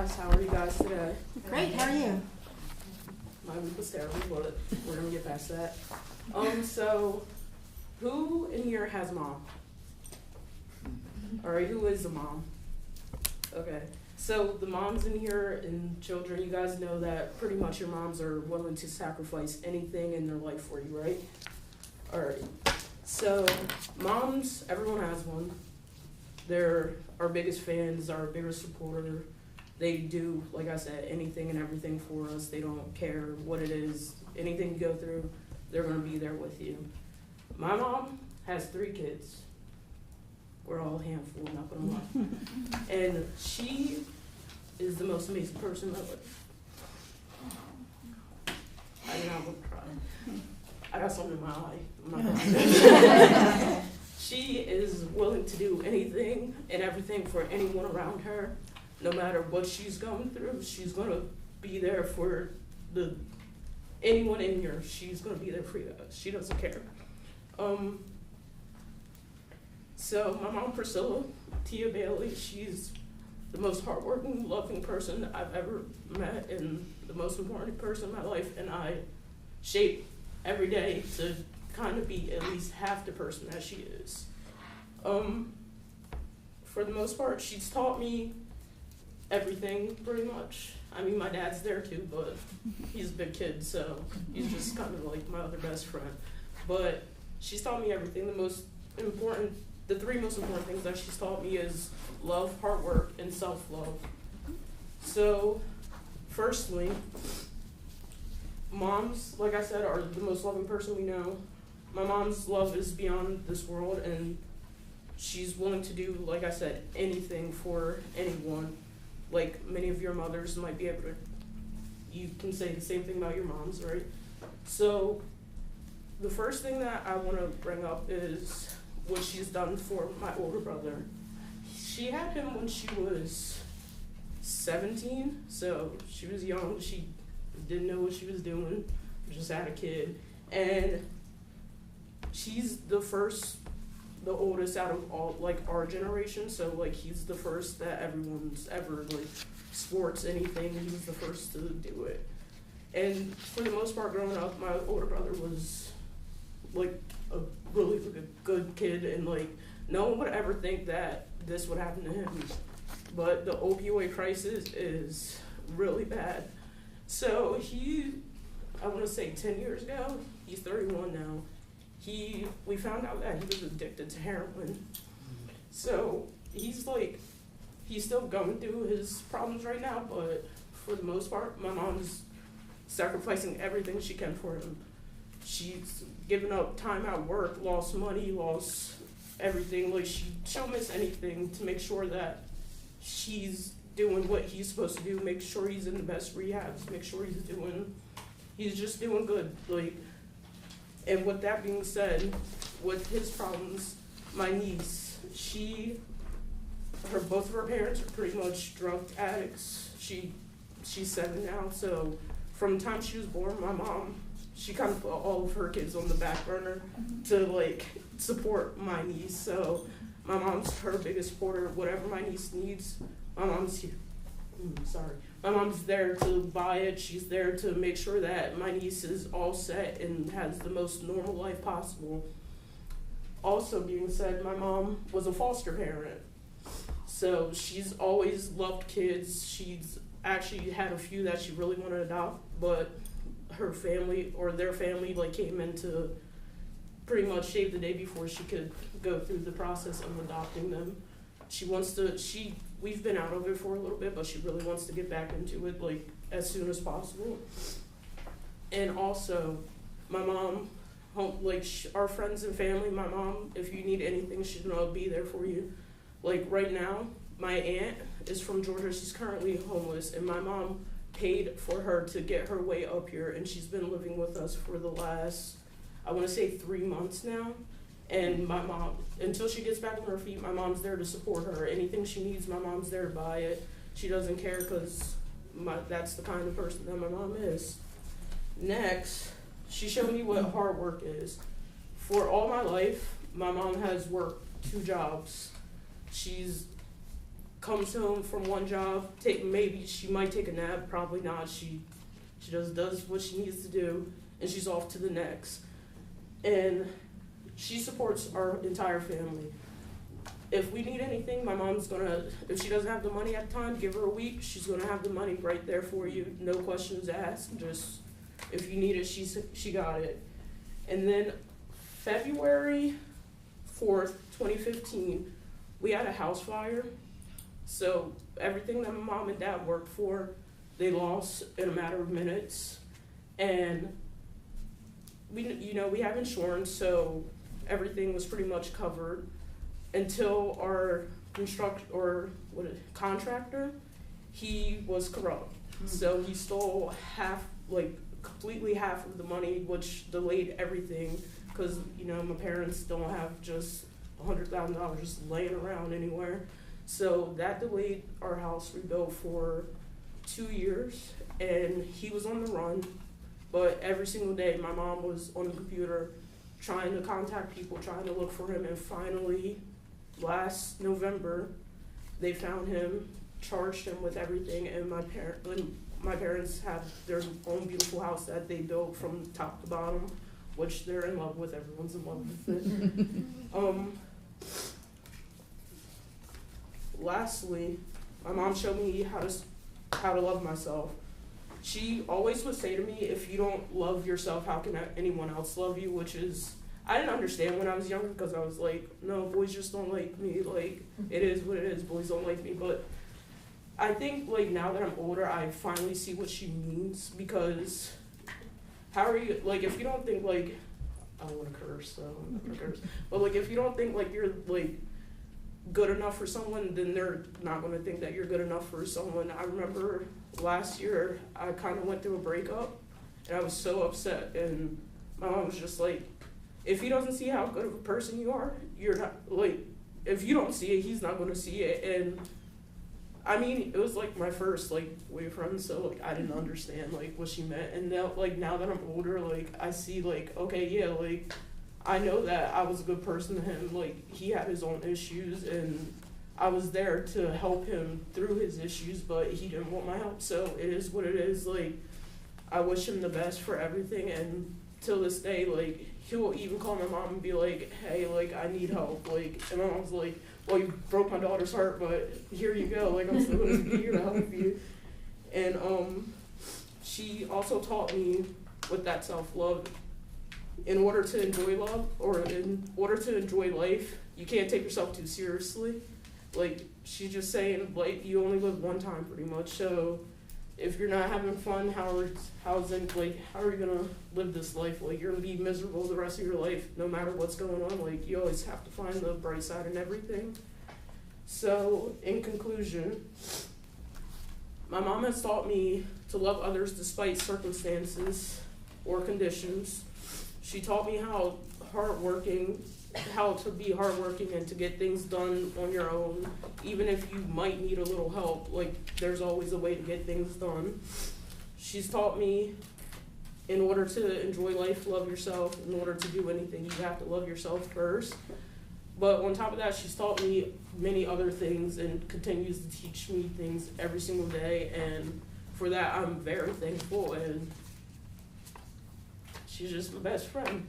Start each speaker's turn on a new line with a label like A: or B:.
A: class. How are you guys today?
B: Great, how are you?
A: My week was terrible, but we're gonna get past that. So who in here has a mom? Alright, who is a mom? Okay. So the moms in here and children, you guys know that pretty much your moms are willing to sacrifice anything in their life for you, right? Alright. So moms, everyone has one. They're our biggest fans, our biggest supporter. They do, like I said, anything and everything for us. They don't care what it is. Anything you go through, they're going to be there with you. My mom has 3 kids. We're all a handful, not going to lie. And she is the most amazing person in my life. I did not want to cry. I got something in my eye. I'm not crying. She is willing to do anything and everything for anyone around her. No matter what she's going through, she's going to be there for anyone in here. She's going to be there for you. She doesn't care. So my mom, Priscilla, Tia Bailey, she's the most hardworking, loving person I've ever met and the most important person in my life. And I shape every day to kind of be at least half the person that she is. For the most part, she's taught me everything, pretty much. I mean, my dad's there too, but he's a big kid, so he's just kind of like my other best friend. But she's taught me everything. The 3 most important things that she's taught me is love, hard work, and self-love. So, firstly, moms, like I said, are the most loving person we know. My mom's love is beyond this world, and she's willing to do, like I said, anything for anyone. Like many of your mothers might be able to, you can say the same thing about your moms, right? So the first thing that I want to bring up is what she's done for my older brother. She had him when she was 17, so she was young. She didn't know what she was doing, just had a kid. And she's the oldest out of all, like, our generation, so, like, he's the first that everyone's ever, like, sports anything, he was the first to do it. And for the most part, growing up, my older brother was, like, a really good kid, and, like, no one would ever think that this would happen to him. But the opioid crisis is really bad. So I want to say 10 years ago, he's 31 now, we found out that he was addicted to heroin. So he's still going through his problems right now, but for the most part, my mom's sacrificing everything she can for him. She's given up time at work, lost money, lost everything. Like, she'll miss anything to make sure that she's doing what he's supposed to do, make sure he's in the best rehabs, make sure he's just doing good. Like, and with that being said, with his problems, my niece, both of her parents are pretty much drug addicts. She's 7 now, so from the time she was born, my mom, she kind of put all of her kids on the back burner to, like, support my niece. So my mom's her biggest supporter. Whatever my niece needs, my mom's here. My mom's there to buy it. She's there to make sure that my niece is all set and has the most normal life possible. Also being said, my mom was a foster parent. So she's always loved kids. She's actually had a few that she really wanted to adopt, but her family, or their family, like, came in to pretty much save the day before she could go through the process of adopting them. We've been out of it for a little bit, but she really wants to get back into it, like, as soon as possible. And also, my mom, our friends and family, my mom, if you need anything, she's gonna be there for you. Like, right now, my aunt is from Georgia. She's currently homeless, and my mom paid for her to get her way up here, and she's been living with us for the last, I want to say, 3 months now. And my mom, until she gets back on her feet, my mom's there to support her. Anything she needs, my mom's there to buy it. She doesn't care, because that's the kind of person that my mom is. Next, she showed me what hard work is. For all my life, my mom has worked 2 jobs. She's comes home from one job, maybe she might take a nap, probably not. She just does what she needs to do, and she's off to the next. And she supports our entire family. If we need anything, my mom's gonna, if she doesn't have the money at the time, give her a week, she's gonna have the money right there for you, no questions asked, just, if you need it, she got it. And then February 4th, 2015, we had a house fire. So everything that my mom and dad worked for, they lost in a matter of minutes. And we have insurance, so everything was pretty much covered until our contractor, he was corrupt. So he stole completely half of the money, which delayed everything, because my parents don't have just $100,000 just laying around anywhere. So that delayed our house rebuild for 2 years, and he was on the run. But every single day, my mom was on the computer trying to contact people, trying to look for him, and finally, last November, they found him, charged him with everything, and my parents have their own beautiful house that they built from top to bottom, which they're in love with. Everyone's in love with it. Lastly, my mom showed me how to love myself. She always would say to me, if you don't love yourself, how can anyone else love you? Which is, I didn't understand when I was younger, because I was like, no, boys just don't like me. Like, it is what it is. Boys don't like me. But I think, now that I'm older, I finally see what she means, because how are you, if you don't think, I don't want to curse, so I'm not going to curse. But, if you don't think, you're, good enough for someone, then they're not going to think that you're good enough for someone. I remember last year, I kind of went through a breakup, and I was so upset, and my mom was just like, if he doesn't see how good of a person you are, you're not, if you don't see it, he's not going to see it. And I mean, it was my first boyfriend, so I didn't understand what she meant. And now now that I'm older, I see okay, yeah, I know that I was a good person to him. He had his own issues, and I was there to help him through his issues, but he didn't want my help. So it is what it is. I wish him the best for everything, and till this day, he'll even call my mom and be like, hey, I need help. And my mom's like, well, you broke my daughter's heart, but here you go. I'm still going to be here to help you. And she also taught me with that self-love, in order to enjoy love, or in order to enjoy life, you can't take yourself too seriously. She's just saying, you only live one time, pretty much. So if you're not having fun, how are you gonna live this life? You're gonna be miserable the rest of your life, no matter what's going on. You always have to find the bright side in everything. So, in conclusion, my mom has taught me to love others despite circumstances or conditions. She taught me how to be hardworking and to get things done on your own, even if you might need a little help. There's always a way to get things done. She's taught me, in order to enjoy life, love yourself. In order to do anything, you have to love yourself first. But on top of that, she's taught me many other things and continues to teach me things every single day. And for that, I'm very thankful. And she's just my best friend.